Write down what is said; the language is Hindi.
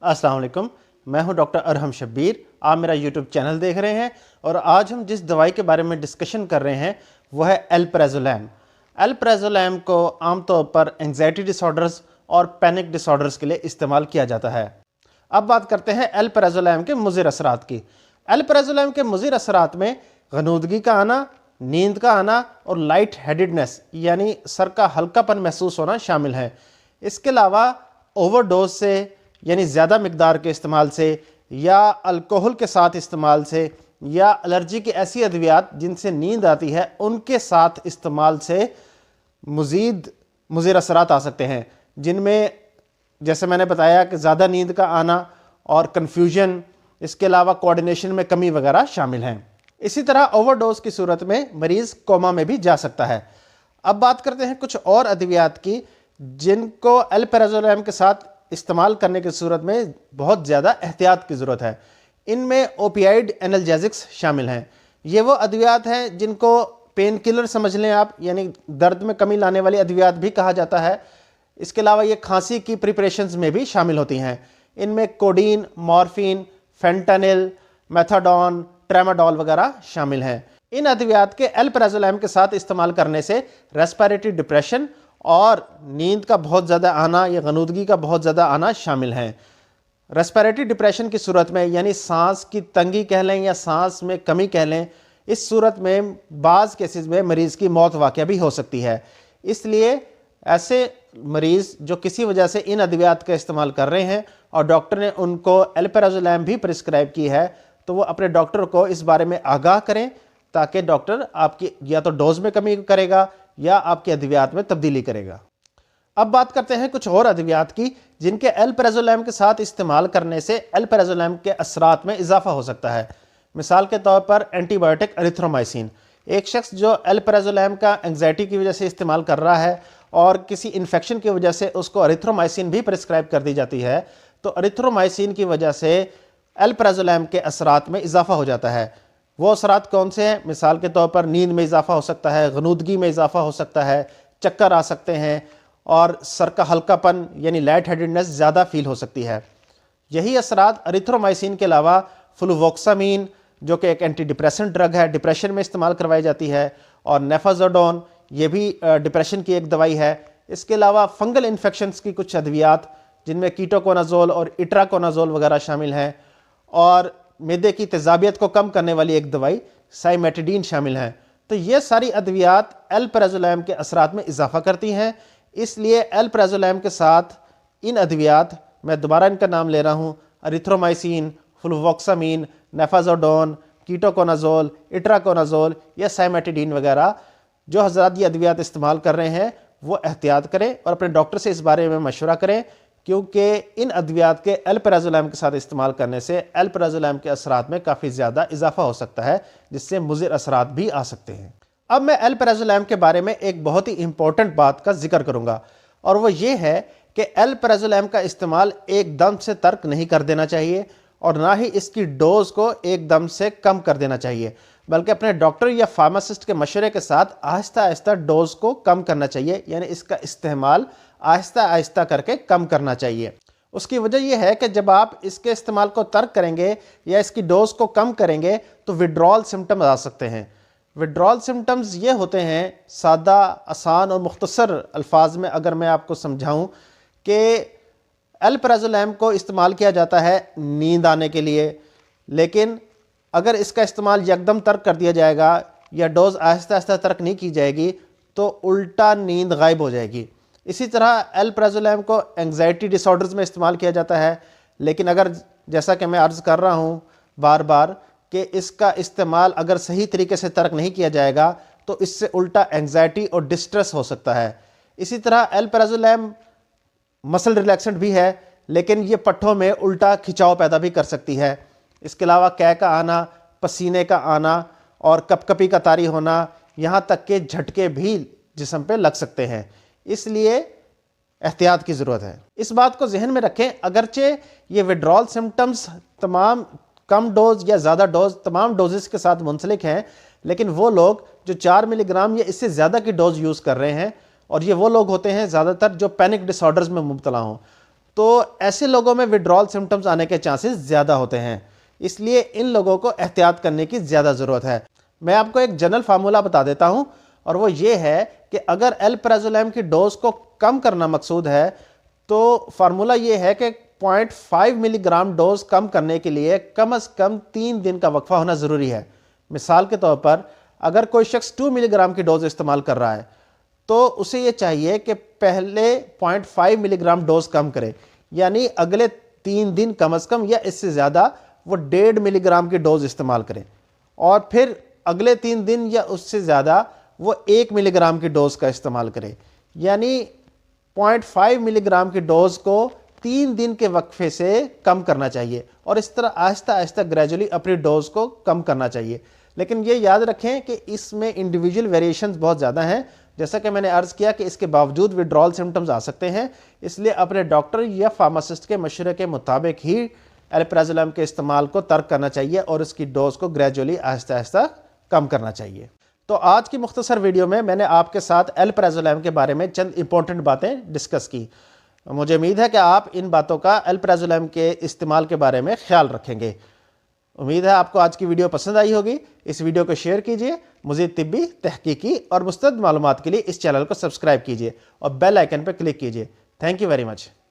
अस्सलाम वालेकुम, मैं हूं डॉक्टर अरहम शब्बीर। आप मेरा यूट्यूब चैनल देख रहे हैं और आज हम जिस दवाई के बारे में डिस्कशन कर रहे हैं वह है अल्प्राज़ोलैम। अल्प्राज़ोलैम को आमतौर पर एंग्जाइटी डिसऑर्डर्स और पैनिक डिसऑर्डर्स के लिए इस्तेमाल किया जाता है। अब बात करते हैं अल्प्राज़ोलैम के मुज़िर असरात की। अल्प्राज़ोलैम के मुज़िर असरात में गनूदगी का आना, नींद का आना और लाइट हेडेडनेस यानी सर का हल्कापन महसूस होना शामिल है। इसके अलावा ओवरडोज से यानी ज़्यादा मकदार के इस्तेमाल से या अल्कोहल के साथ इस्तेमाल से या एलर्जी की ऐसी अद्वियात जिनसे नींद आती है उनके साथ इस्तेमाल से मज़ीद मुज़िर असरात आ सकते हैं, जिनमें जैसे मैंने बताया कि ज़्यादा नींद का आना और कन्फ्यूजन, इसके अलावा कोऑर्डिनेशन में कमी वगैरह शामिल हैं। इसी तरह ओवरडोज की सूरत में मरीज़ कोमा में भी जा सकता है। अब बात करते हैं कुछ और अद्वियात की जिनको अल्प्राज़ोलैम के साथ इस्तेमाल करने की सूरत में बहुत ज़्यादा एहतियात की ज़रूरत है। इनमें ओपियाइड एनाल्जेसिक्स शामिल हैं। ये वो अद्वियात हैं जिनको पेन किलर समझ लें आप, यानी दर्द में कमी लाने वाली अद्वियात भी कहा जाता है। इसके अलावा ये खांसी की प्रिपरेशंस में भी शामिल होती हैं। इनमें codeine, morphine, fentanyl, methadone, tramadol वगैरह शामिल हैं। इन अद्वियात के अल्प्राज़ोलैम के साथ इस्तेमाल करने से रेस्पिरेटरी डिप्रेशन और नींद का बहुत ज़्यादा आना या गनूदगी का बहुत ज़्यादा आना शामिल हैं। रेस्पिरेटरी डिप्रेशन की सूरत में यानी सांस की तंगी कह लें या सांस में कमी कह लें, इस सूरत में बाज़ केसेस में मरीज़ की मौत वाक़या भी हो सकती है। इसलिए ऐसे मरीज़ जो किसी वजह से इन अद्वियात का इस्तेमाल कर रहे हैं और डॉक्टर ने उनको अल्प्राज़ोलैम भी प्रिस्क्राइब की है, तो वो अपने डॉक्टर को इस बारे में आगाह करें ताकि डॉक्टर आपकी या तो डोज में कमी करेगा या आपके अद्वियात में तब्दीली करेगा। अब बात करते हैं कुछ और अद्वियात की जिनके अल्प्राज़ोलैम के साथ इस्तेमाल करने से अल्प्राज़ोलैम के असरात में इजाफा हो सकता है। मिसाल के तौर पर एंटीबायोटिक एरिथ्रोमाइसिन। एक शख्स जो अल्प्राज़ोलैम का एंग्जाइटी की वजह से इस्तेमाल कर रहा है और किसी इन्फेक्शन की वजह से उसको एरिथ्रोमाइसिन भी प्रिस्क्राइब कर दी जाती है, तो एरिथ्रोमाइसिन की वजह से अल्प्राज़ोलैम के असरात में इजाफा हो जाता है। वो असरात कौन से हैं? मिसाल के तौर पर नींद में इजाफा हो सकता है, गनूदगी में इजाफा हो सकता है, चक्कर आ सकते हैं और सर का हल्कापन यानी लाइट हेडेडनेस ज़्यादा फील हो सकती है। यही असरात एरिथ्रोमाइसिन के अलावा फ्लुवोक्सामीन जो कि एक एंटी डिप्रेसेंट ड्रग है, डिप्रेशन में इस्तेमाल करवाई जाती है, और नेफाजोडोन ये भी डिप्रेशन की एक दवाई है। इसके अलावा फंगल इन्फेक्शंस की कुछ अद्वियात जिनमें कीटोकोनाजोल और इट्राकोनाजोल वगैरह शामिल हैं, और मैदे की तेजाबियत को कम करने वाली एक दवाई साइमेटिडीन शामिल है। तो ये सारी अद्वियात अल्प्राज़ोलैम के असरात में इजाफा करती हैं। इसलिए अल्प्राज़ोलैम के साथ इन अद्वियात, मैं दोबारा इनका नाम ले रहा हूँ, एरिथ्रोमाइसिन, फ्लुवोक्सामीन, नेफाजोडोन, कीटोकोनाजोल, इट्राकोनाजोल या साइमेटिडीन वगैरह, जो हज़रात ये अद्वियात इस्तेमाल कर रहे हैं वो एहतियात करें और अपने डॉक्टर से इस बारे में मशवरा करें, क्योंकि इन अद्वियात के अल्प्राज़ोलैम के साथ इस्तेमाल करने से अल्प्राज़ोलैम के असरात में काफ़ी ज़्यादा इजाफा हो सकता है, जिससे मुज़िर असरात भी आ सकते हैं। अब मैं अल्प्राज़ोलैम के बारे में एक बहुत ही इंपॉर्टेंट बात का जिक्र करूँगा, और वो ये है कि अल्प्राज़ोलैम का इस्तेमाल एकदम से तर्क नहीं कर देना चाहिए और ना ही इसकी डोज को एकदम से कम कर देना चाहिए, बल्कि अपने डॉक्टर या फार्मासिस्ट के मशवरे के साथ आहिस्ता आहिस्ता डोज को कम करना चाहिए, यानी इसका इस्तेमाल आहिस्ता आहिस्ता करके कम करना चाहिए। उसकी वजह यह है कि जब आप इसके इस्तेमाल को तर्क करेंगे या इसकी डोज को कम करेंगे तो विड्रॉल सिम्टम्स आ सकते हैं। विड्रॉल सिम्टम्स ये होते हैं, सादा, आसान और मुख्तसर अल्फाज में अगर मैं आपको समझाऊं, कि अल्प्राज़ोलैम को इस्तेमाल किया जाता है नींद आने के लिए, लेकिन अगर इसका इस्तेमाल यकदम तर्क कर दिया जाएगा या डोज आहिस्ता आहिस्ता तर्क नहीं की जाएगी तो उल्टा नींद गायब हो जाएगी। इसी तरह अल्प्राज़ोलैम को एंग्जाइटी डिसऑर्डर्स में इस्तेमाल किया जाता है, लेकिन अगर जैसा कि मैं अर्ज़ कर रहा हूँ बार बार कि इसका इस्तेमाल अगर सही तरीके से तर्क नहीं किया जाएगा तो इससे उल्टा एंग्जाइटी और डिस्ट्रेस हो सकता है। इसी तरह अल्प्राज़ोलैम मसल रिलैक्सेंट भी है, लेकिन ये पट्ठों में उल्टा खिंचाव पैदा भी कर सकती है। इसके अलावा कै का आना, पसीने का आना और कपकपी का तारी होना, यहाँ तक के झटके भी जिस्म पे लग सकते हैं। इसलिए एहतियात की ज़रूरत है। इस बात को जहन में रखें, अगरचे ये विड्रॉल सिम्टम्स तमाम कम डोज या ज़्यादा डोज तमाम डोजेस के साथ मुंसलिक हैं, लेकिन वो लोग जो 4 मिलीग्राम या इससे ज़्यादा की डोज यूज़ कर रहे हैं, और ये वो लोग होते हैं ज़्यादातर जो पैनिक डिसऑर्डर्स में मुब्तला हों, तो ऐसे लोगों में विड्रॉल सिम्टम्स आने के चांसेस ज़्यादा होते हैं, इसलिए इन लोगों को एहतियात करने की ज़्यादा ज़रूरत है। मैं आपको एक जनरल फार्मूला बता देता हूं, और वो ये है कि अगर अल्प्राज़ोलैम की डोज को कम करना मकसूद है तो फार्मूला ये है कि 0.5 मिलीग्राम डोज कम करने के लिए कम से कम 3 दिन का वक्फा होना ज़रूरी है। मिसाल के तौर पर अगर कोई शख्स 2 मिलीग्राम की डोज इस्तेमाल कर रहा है तो उसे ये चाहिए कि पहले 0.5 मिलीग्राम डोज कम करे, यानी अगले 3 दिन कम से कम या इससे ज़्यादा वो 1.5 मिलीग्राम की डोज इस्तेमाल करें, और फिर अगले 3 दिन या उससे ज़्यादा वो 1 मिलीग्राम की डोज का इस्तेमाल करें। यानी 0.5 मिलीग्राम की डोज को 3 दिन के वक्फे से कम करना चाहिए, और इस तरह आहिस्ता आहिस्ता ग्रेजुअली अपनी डोज को कम करना चाहिए। लेकिन ये याद रखें कि इसमें इंडिविजुअल वेरिएशंस बहुत ज़्यादा हैं। जैसा कि मैंने अर्ज़ किया कि इसके बावजूद विड्रॉल सिम्टम्स आ सकते हैं, इसलिए अपने डॉक्टर या फार्मासिस्ट के मशवरे के मुताबिक ही अल्प्राज़ोलैम के इस्तेमाल को तर्क करना चाहिए और इसकी डोज को ग्रेजुअली आहिस्ता आहिस्ता कम करना चाहिए। तो आज की मुख्तसर वीडियो में मैंने आपके साथ अल्प्राज़ोलैम के बारे में चंद इंपॉर्टेंट बातें डिस्कस की। मुझे उम्मीद है कि आप इन बातों का अल्प्राज़ोलैम के इस्तेमाल के बारे में ख्याल रखेंगे। उम्मीद है आपको आज की वीडियो पसंद आई होगी। इस वीडियो को शेयर कीजिए। मज़ीद तिब्बी, तहकीकी और मुस्तद मालूमात के लिए इस चैनल को सब्सक्राइब कीजिए और बेल आइकन पर क्लिक कीजिए। Thank you very much.